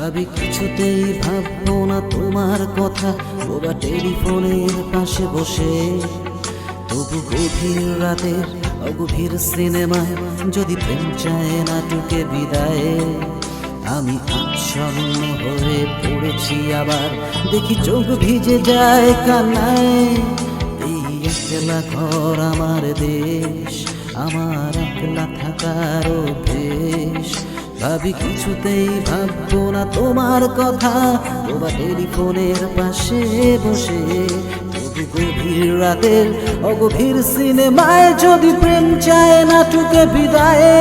ভাবি কিছুতেই ভাববো না তোমার কথা, বোবা টেলিফোনের পাশে বসে। তবু গভীর রাতের অগভীর সিনেমায় যদি প্রেম চায় নাটকে বিদায়ে, আমি আচ্ছন্ন হয়ে পড়েছি আবার, দেখি চোখ ভিজে যায় কান্নায়। এই একলা ঘর আমার দেশ, আমার একলা থাকার অভ্যেস। ভাবি কিছুতেই ভাববো না তোমার কথা, তোমার টেলিফোনের পাশে বসে। তবু গভীর রাতের অগভীর সিনেমায় যদি প্রেম চায় নাটকে বিদায়ে,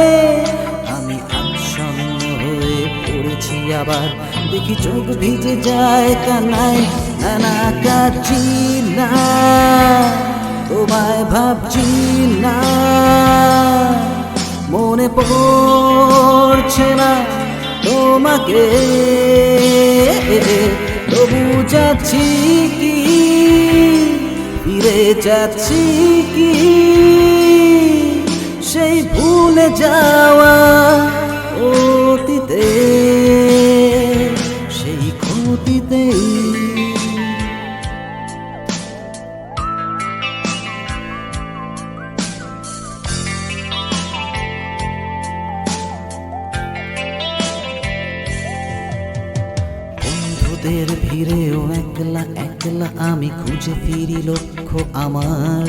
আমি আচ্ছন্ন হয়ে পড়েছি আবার, দেখি চোখ ভিজে যায় কান্নায়। নানা কাঁদছি না, তোমায় ভাবছি না, মনে পড়ছে না তোমাকে। তবু যাচ্ছি কি, ফিরে যাচ্ছি কি সেই ভুলে যাওয়া অতীতে, সেই ক্ষতিতেই। বন্ধুদের ভিড়েও একলা একলা আমি খুঁজে ফিরি লক্ষ্য আমার।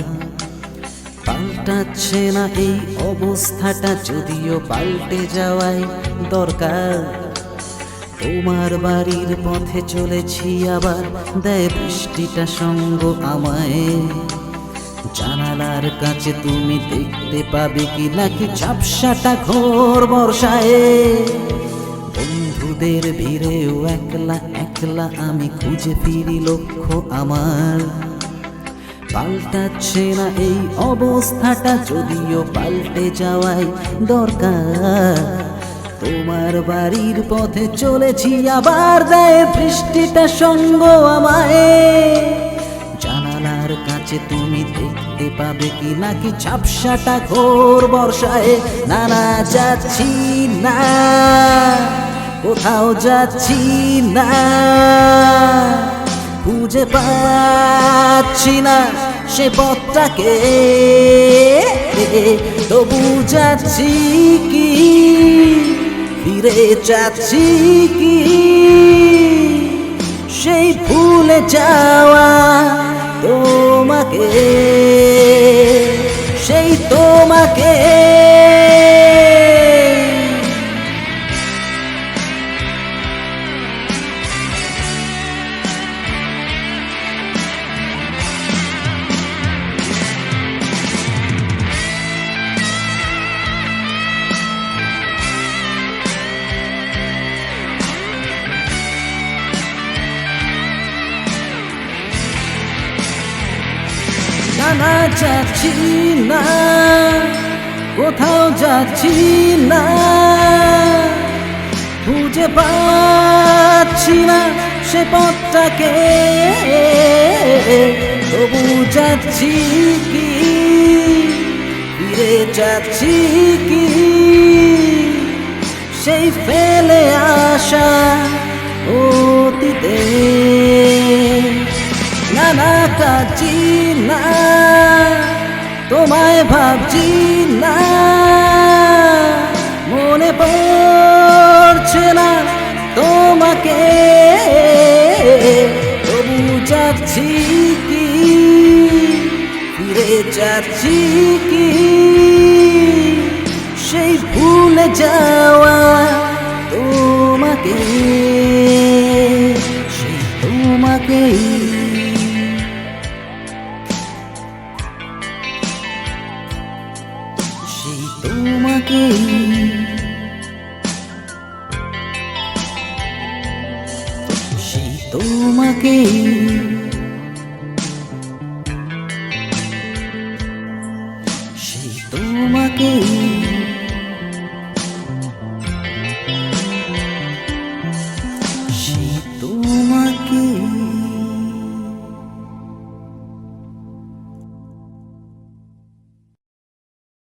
পাল্টাচ্ছে না এই অবস্থাটা, যদিও পাল্টে যাওয়াই দরকার। তোমার বাড়ির পথে চলেছি আবার, দেয় বৃষ্টিটা সঙ্গ আমায়। জানালার কাছে তুমি দেখতে পাবে কি নাকি ঝাপসাটা ঘোর বর্ষায়। বন্ধুদের ভিড়েও একলা একলা আমি খুঁজে ফিরি লক্ষ্য আমার। পাল্টাচ্ছে না এই অবস্থাটা, যদিও পাল্টে যাওয়াই দরকার। তোমার বাড়ির পথে চলেছি আবার, দেয় বৃষ্টিটা সঙ্গ আমায়। জানালার কাছে তুমি দেখতে পাবে কি নাকি ঝাপসাটা ঘোর বর্ষায়। নানা যাচ্ছি না, কোথাও যাচ্ছি না, খুঁজে পাচ্ছি না সে পথটাকে। তবু যাচ্ছি কি, ফিরে যাচ্ছি কি সেই ভুলে যাওয়া তোমাকে, সেই তোমাকে। না যাচ্ছি না, কোথাও যাচ্ছি না, খুঁজে পাচ্ছি না সে পথটাকে। তবু যাচ্ছি কি, ফিরে যাচ্ছি কি সেই ফেলে আসা অতীতে। নানা কাঁদছি না, তোমায় ভাবছি না, মনে পড়ছে না তোমাকে। তবু যাচ্ছি কি, ফিরে যাচ্ছি কি সেই ভুলে যাওয়া তোমাকে, সেই তোমাকেই। সেই তোমাকেই, সেই তোমাকেই, সেই তোমাকেই।